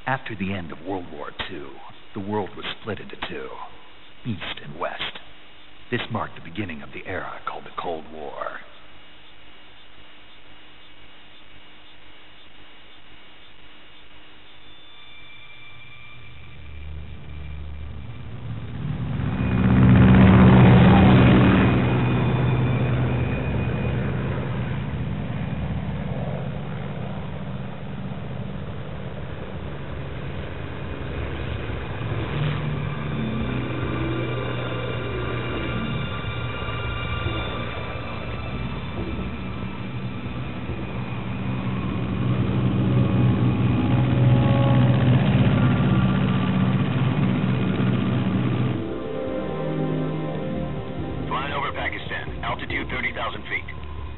After the end of World War II, the world was split into two, East and West. This marked the beginning of the era called the Cold War.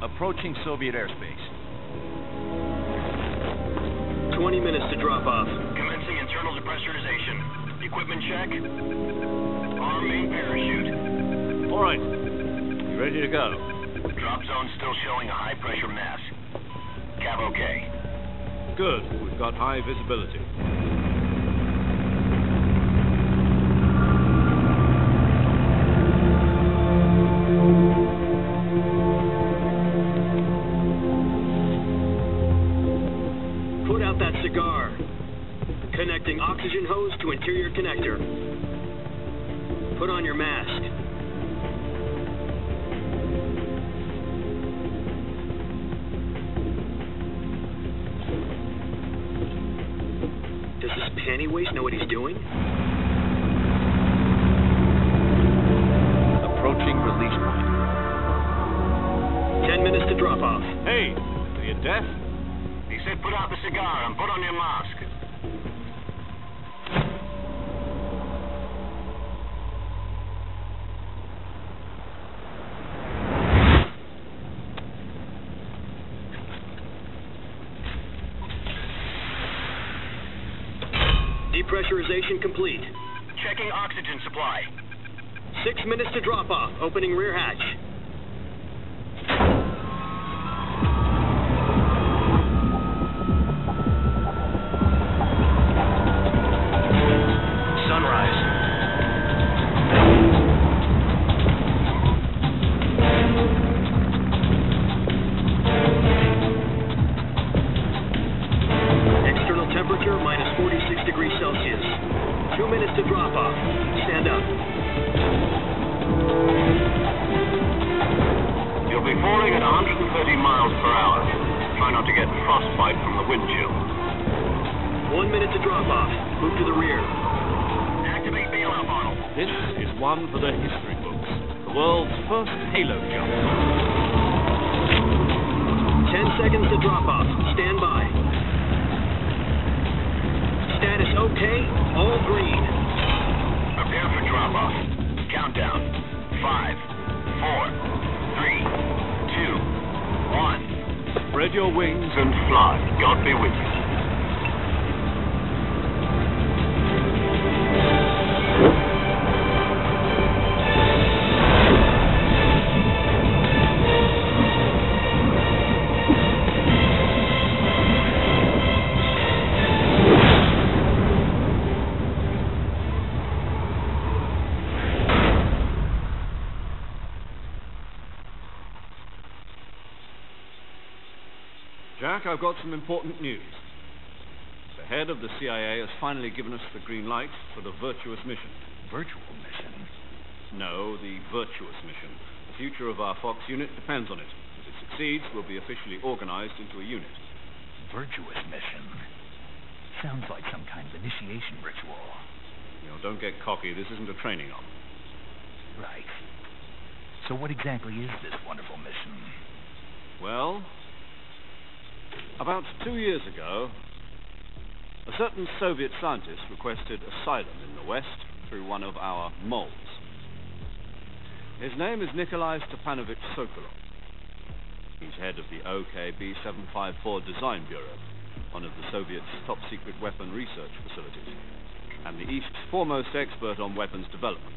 Approaching Soviet airspace. 20 minutes to drop off. Commencing internal depressurization. Equipment check. Arm main parachute. All right. You ready to go? Drop zone still showing a high pressure mass. Cav okay. Good. We've got high visibility. Connecting oxygen hose to interior connector. Put on your mask. Does this panty waste know what he's doing? Approaching release point. 10 minutes to drop off. Hey, are you deaf? He said put out the cigar and put on your mask. Depressurization complete. Checking oxygen supply. 6 minutes to drop off. Opening rear hatch. Sunrise. External temperature minus 46 degrees Celsius. 2 minutes to drop off. Stand up. You'll be falling at 130 miles per hour. Try not to get frostbite from the wind chill. 1 minute to drop off. Move to the rear. Activate bailout model. This is one for the history books. The world's first halo jump. 10 seconds to drop off. Stand by. Status okay. All green. Prepare for drop off. Countdown. 5, 4, 3, 2, 1. Spread your wings And fly. God be with you. Jack, I've got some important news. The head of the CIA has finally given us the green light for the virtuous mission. Virtual mission? No, the virtuous mission. The future of our Fox unit depends on it. If it succeeds, we'll be officially organized into a unit. Virtuous mission? Sounds like some kind of initiation ritual. You know, don't get cocky. This isn't a training op. Right. So what exactly is this wonderful mission? Well, about 2 years ago, a certain Soviet scientist requested asylum in the West through one of our moles. His name is Nikolai Stepanovich Sokolov. He's head of the OKB 754 Design Bureau, one of the Soviets' top-secret weapon research facilities, and the East's foremost expert on weapons development.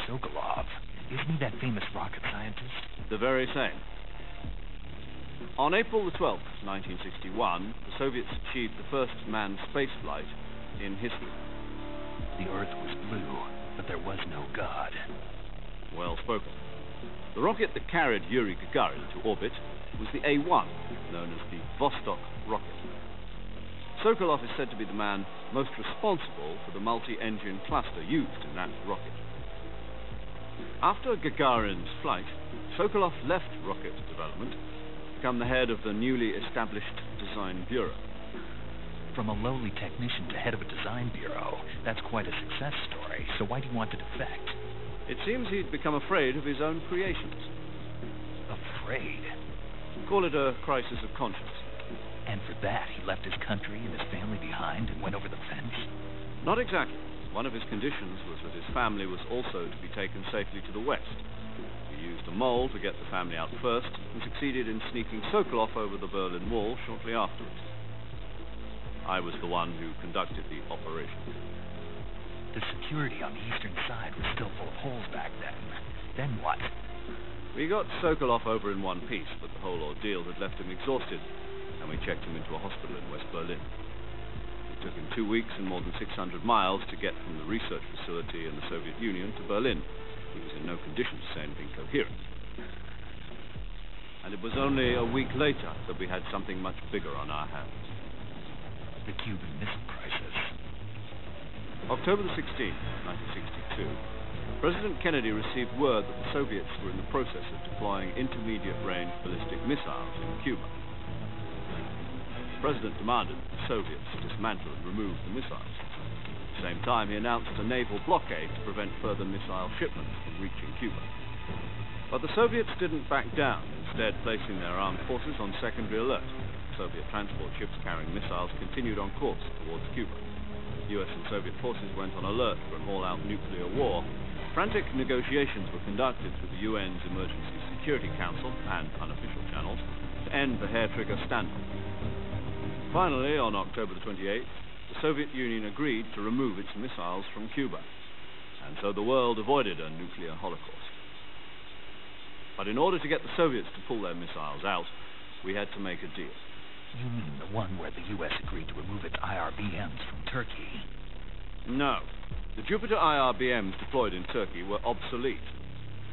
Sokolov? Isn't he that famous rocket scientist? The very same. On April the 12th, 1961, the Soviets achieved the first manned spaceflight in history. The Earth was blue, but there was no God. Well spoken. The rocket that carried Yuri Gagarin to orbit was the A-1, known as the Vostok rocket. Sokolov is said to be the man most responsible for the multi-engine cluster used in that rocket. After Gagarin's flight, Sokolov left rocket development to become the head of the newly established Design Bureau. From a lowly technician to head of a design bureau, that's quite a success story. So why do you want to defect? It seems he'd become afraid of his own creations. Afraid? Call it a crisis of conscience. And for that, he left his country and his family behind and went over the fence? Not exactly. One of his conditions was that his family was also to be taken safely to the west. We used a mole to get the family out first and succeeded in sneaking Sokolov over the Berlin Wall shortly afterwards. I was the one who conducted the operation. The security on the eastern side was still full of holes back then. Then what? We got Sokolov over in one piece, but the whole ordeal had left him exhausted, and we checked him into a hospital in West Berlin. It took him 2 weeks and more than 600 miles to get from the research facility in the Soviet Union to Berlin. He was in no condition to say anything coherent. And it was only a week later that we had something much bigger on our hands. The Cuban Missile Crisis. October the 16th, 1962, President Kennedy received word that the Soviets were in the process of deploying intermediate-range ballistic missiles in Cuba. The President demanded that the Soviets dismantle and remove the missiles. At the same time, he announced a naval blockade to prevent further missile shipments from reaching Cuba. But the Soviets didn't back down, instead placing their armed forces on secondary alert. Soviet transport ships carrying missiles continued on course towards Cuba. US and Soviet forces went on alert for an all-out nuclear war. Frantic negotiations were conducted through the UN's Emergency Security Council and unofficial channels to end the hair-trigger standoff. Finally, on October the 28th, the Soviet Union agreed to remove its missiles from Cuba, and so the world avoided a nuclear holocaust. But in order to get the Soviets to pull their missiles out, we had to make a deal. You mean the one where the U.S. agreed to remove its IRBMs from Turkey? No. The Jupiter IRBMs deployed in Turkey were obsolete,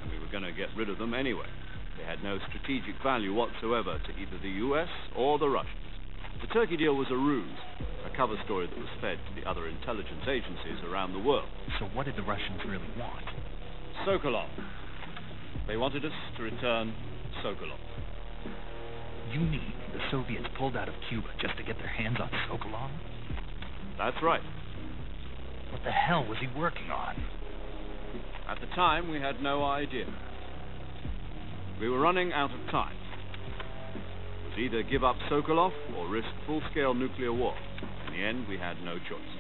and we were going to get rid of them anyway. They had no strategic value whatsoever to either the U.S. or the Russians. The Turkey deal was a ruse, a cover story that was fed to the other intelligence agencies around the world. So what did the Russians really want? Sokolov. They wanted us to return Sokolov. You mean the Soviets pulled out of Cuba just to get their hands on Sokolov? That's right. What the hell was he working on? At the time, we had no idea. We were running out of time. It was either give up Sokolov or risk full-scale nuclear war. In the end, we had no choice.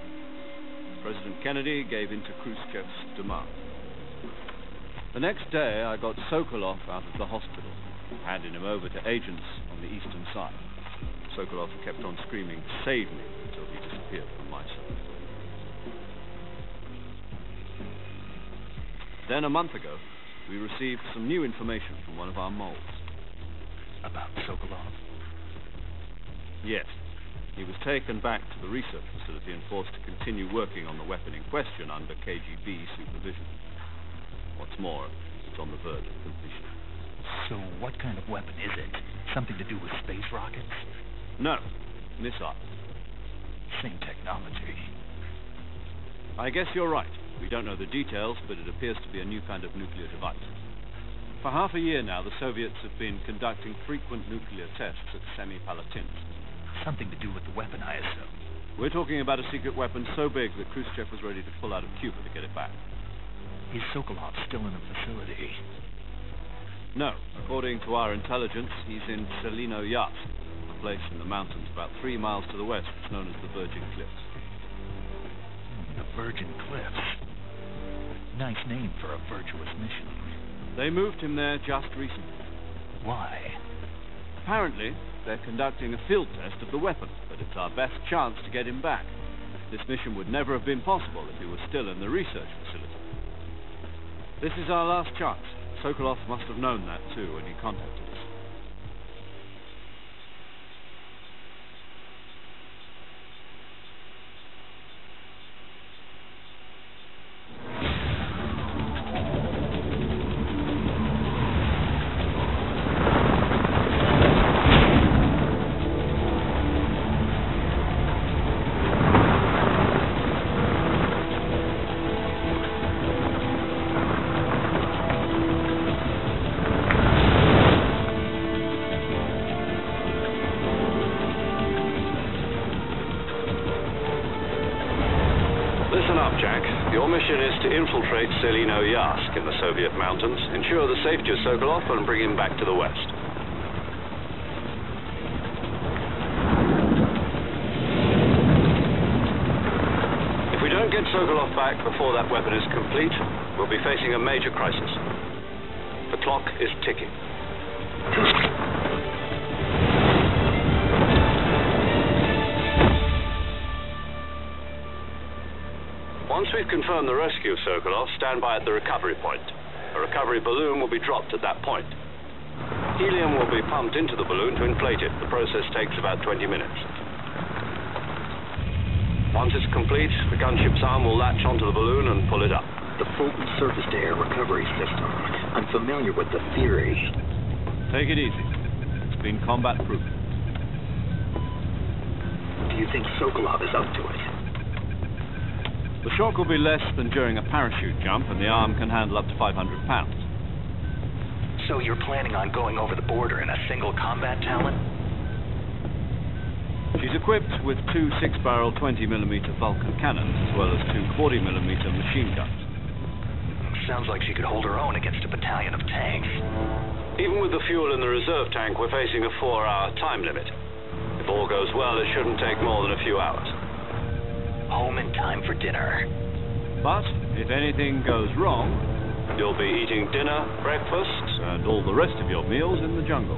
President Kennedy gave in to Khrushchev's demand. The next day, I got Sokolov out of the hospital, handing him over to agents on the eastern side. Sokolov kept on screaming, "Save me," until he disappeared from my sight. Then a month ago, we received some new information from one of our moles. About Sokolov? Yes. He was taken back to the research facility and forced to continue working on the weapon in question under KGB supervision. What's more, it's on the verge of completion. So what kind of weapon is it? Something to do with space rockets? No. Missile. Same technology. I guess you're right. We don't know the details, but it appears to be a new kind of nuclear device. For half a year now, the Soviets have been conducting frequent nuclear tests at Semipalatinsk. Something to do with the weapon, I assume. We're talking about a secret weapon so big that Khrushchev was ready to pull out of Cuba to get it back. Is Sokolov still in the facility? No. According to our intelligence, he's in Selino Yat, a place in the mountains about 3 miles to the west. It's known as the Virgin Cliffs. The Virgin Cliffs. Nice name for a virtuous mission. They moved him there just recently. Why? Apparently, they're conducting a field test of the weapon, but it's our best chance to get him back. This mission would never have been possible if he was still in the research facility. This is our last chance. Sokolov must have known that too when he contacted us. Selino-Yarsk in the Soviet mountains, ensure the safety of Sokolov and bring him back to the West. If we don't get Sokolov back before that weapon is complete, we'll be facing a major crisis. The clock is ticking. Once we've confirmed the rescue of Sokolov, stand by at the recovery point. A recovery balloon will be dropped at that point. Helium will be pumped into the balloon to inflate it. The process takes about 20 minutes. Once it's complete, the gunship's arm will latch onto the balloon and pull it up. The Fulton surface-to-air recovery system. I'm familiar with the theory. Take it easy. It's been combat-proof. Do you think Sokolov is up to it? The shock will be less than during a parachute jump, and the arm can handle up to 500 pounds. So you're planning on going over the border in a single combat Talon? She's equipped with 2 6-barrel 20mm Vulcan cannons, as well as 2 40mm machine guns. Sounds like she could hold her own against a battalion of tanks. Even with the fuel in the reserve tank, we're facing a 4-hour time limit. If all goes well, it shouldn't take more than a few hours. Home in time for dinner. But if anything goes wrong, You'll be eating dinner, breakfast, and all the rest of your meals in the jungle.